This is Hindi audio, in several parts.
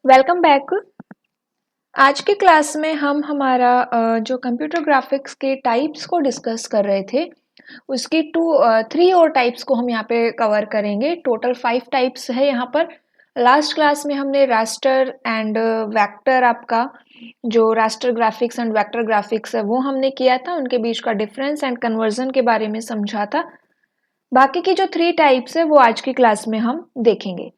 Welcome back. आज की क्लास में हम हमारा जो कंप्यूटर ग्राफिक्स के टाइप्स को डिस्कस कर रहे थे उसकी थ्री और टाइप्स को हम यहाँ पे कवर करेंगे। टोटल 5 टाइप्स है यहाँ पर। लास्ट क्लास में हमने रास्टर एंड वेक्टर, आपका जो raster graphics and vector graphics है वो हमने किया था, उनके बीच का डिफरेंस एंड कन्वर्जन के बारे में समझा था। बाकी की जो 3 टाइप्स है वो आज की क्लास में हम देखेंगे।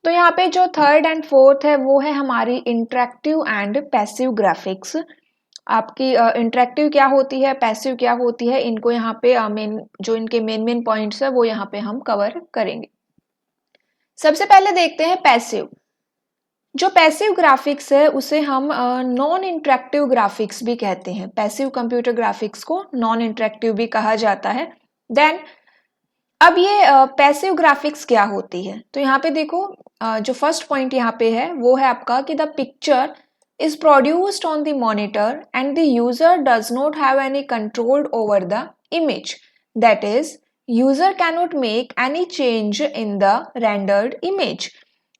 तो यहाँ पे जो थर्ड एंड फोर्थ है वो है हमारी इंटरेक्टिव एंड पैसिव ग्राफिक्स। आपकी इंटरेक्टिव क्या होती है, पैसिव क्या होती है, इनको यहाँ पे इनके मेन पॉइंट्स है वो यहाँ पे हम कवर करेंगे। सबसे पहले देखते हैं पैसिव। जो पैसिव ग्राफिक्स है उसे हम नॉन इंटरेक्टिव ग्राफिक्स भी कहते हैं। पैसिव कंप्यूटर ग्राफिक्स को नॉन इंटरेक्टिव भी कहा जाता है। देन अब ये पैसिव ग्राफिक्स क्या होती है, तो यहाँ पे देखो जो फर्स्ट पॉइंट यहाँ पे है वो है आपका कि the picture is produced on the monitor and the user does not have any control over the image, that is user cannot make any change in the rendered image.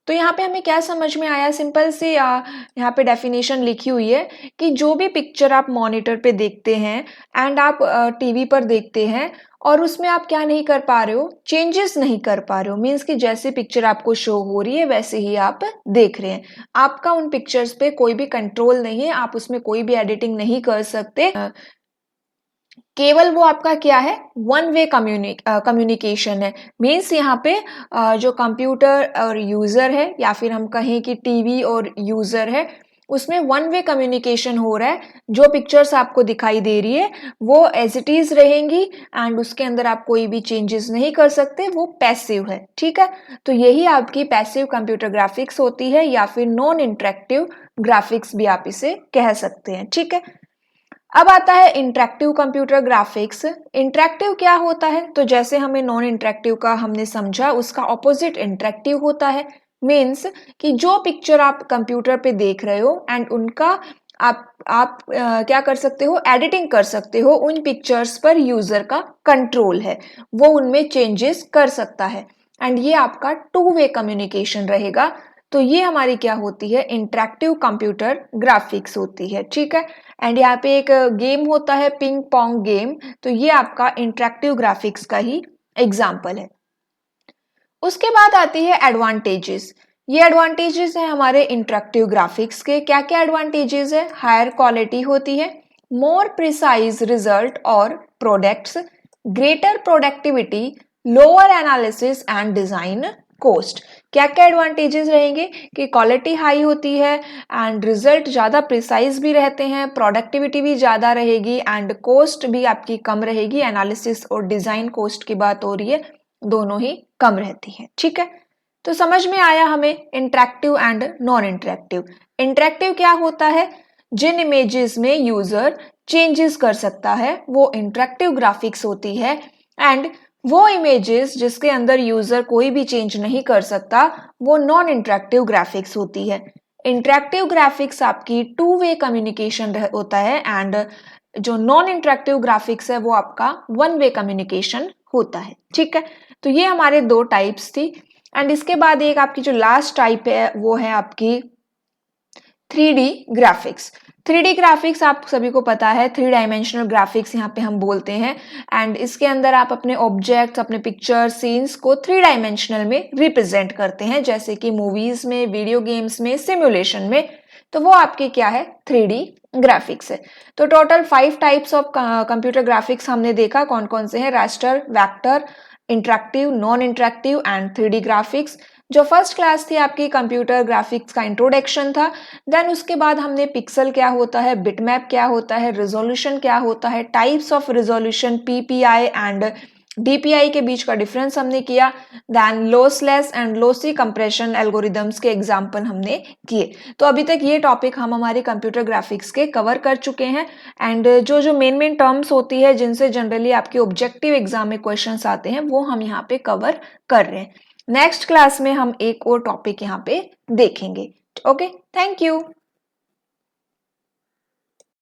तो यहाँ पे हमें क्या समझ में आया, सिंपल सी यहाँ पे डेफिनेशन लिखी हुई है कि जो भी पिक्चर आप मॉनिटर पे देखते हैं एंड आप टीवी पर देखते हैं और उसमें आप क्या नहीं कर पा रहे हो, चेंजेस नहीं कर पा रहे हो। मीन्स कि जैसे पिक्चर आपको शो हो रही है वैसे ही आप देख रहे हैं। आपका उन पिक्चर्स पे कोई भी कंट्रोल नहीं है, आप उसमें कोई भी एडिटिंग नहीं कर सकते। केवल वो आपका क्या है, वन वे कम्युनिकेशन है। मीन्स यहाँ पे जो कंप्यूटर और यूजर है या फिर हम कहें कि टीवी और यूजर है उसमें वन वे कम्युनिकेशन हो रहा है। जो पिक्चर्स आपको दिखाई दे रही है वो एज इट इज रहेंगी एंड उसके अंदर आप कोई भी चेंजेस नहीं कर सकते, वो पैसिव है। ठीक है, तो यही आपकी पैसिव कंप्यूटर ग्राफिक्स होती है या फिर नॉन इंटरेक्टिव ग्राफिक्स भी आप इसे कह सकते हैं। ठीक है, अब आता है इंटरेक्टिव कंप्यूटर ग्राफिक्स। इंटरेक्टिव क्या होता है, तो जैसे हमें नॉन इंटरेक्टिव का हमने समझा, उसका ऑपोजिट इंटरेक्टिव होता है। मीन्स कि जो पिक्चर आप कंप्यूटर पे देख रहे हो एंड उनका आप क्या कर सकते हो, एडिटिंग कर सकते हो। उन पिक्चर्स पर यूजर का कंट्रोल है, वो उनमें चेंजेस कर सकता है एंड ये आपका टू वे कम्युनिकेशन रहेगा। तो ये हमारी क्या होती है, इंटरेक्टिव कंप्यूटर ग्राफिक्स होती है। ठीक है, एंड यहाँ पे एक गेम होता है पिंग पोंग गेम, तो ये आपका इंटरेक्टिव ग्राफिक्स का ही एग्जाम्पल है। उसके बाद आती है एडवांटेजेस। ये एडवांटेजेस है हमारे इंटरेक्टिव ग्राफिक्स के। क्या क्या एडवांटेजेस है, हायर क्वालिटी होती है, मोर प्रिसाइज रिजल्ट और products, greater productivity, lower analysis and design cost. क्या क्या एडवांटेजेस रहेंगे कि क्वालिटी हाई होती है एंड रिजल्ट ज़्यादा प्रिसाइज भी रहते हैं, प्रोडक्टिविटी भी ज़्यादा रहेगी एंड कॉस्ट भी आपकी कम रहेगी। एनालिसिस और डिज़ाइन कॉस्ट की बात हो रही है, दोनों ही कम रहती है। ठीक है, तो समझ में आया हमें interactive and non interactive. Interactive क्या होता है, जिन इमेजेस में यूजर चेंजेस कर सकता है वो इंटरेक्टिव ग्राफिक्स होती है एंड वो इमेजेस जिसके अंदर यूजर कोई भी चेंज नहीं कर सकता वो नॉन इंटरेक्टिव ग्राफिक्स होती है। इंटरेक्टिव ग्राफिक्स आपकी टू वे कम्युनिकेशन होता है एंड जो नॉन इंटरेक्टिव ग्राफिक्स है वो आपका वन वे कम्युनिकेशन होता है। ठीक है, तो ये हमारे 2 टाइप्स थी एंड इसके बाद एक आपकी जो लास्ट टाइप है वो है आपकी 3D ग्राफिक्स। 3D ग्राफिक्स आप सभी को पता है, 3 डायमेंशनल ग्राफिक्स यहाँ पे हम बोलते हैं एंड इसके अंदर आप अपने ऑब्जेक्ट्स, अपने पिक्चर सीन्स को 3 डायमेंशनल में रिप्रेजेंट करते हैं, जैसे कि मूवीज में, वीडियो गेम्स में, सिमुलेशन में। तो वो आपके क्या है, 3D ग्राफिक्स है। तो total 5 types of computer graphics हमने देखा, कौन कौन से हैं, raster, vector, interactive, non interactive and 3D graphics. जो फर्स्ट क्लास थी आपकी कंप्यूटर ग्राफिक्स का इंट्रोडक्शन था। देन उसके बाद हमने पिक्सल क्या होता है, बिटमैप क्या होता है, रिजोल्यूशन क्या होता है, types of resolution, PPI and DPI के बीच का डिफरेंस हमने किया। Then lossless and lossy compression algorithms के एग्जाम्पल हमने किए। तो अभी तक ये टॉपिक हम हमारे कंप्यूटर ग्राफिक्स के कवर कर चुके हैं एंड जो जो मेन टर्म्स होती है जिनसे जनरली आपके ऑब्जेक्टिव एग्जाम में क्वेश्चंस आते हैं वो हम यहाँ पे कवर कर रहे हैं। नेक्स्ट क्लास में हम एक और टॉपिक यहाँ पे देखेंगे। Okay, thank you.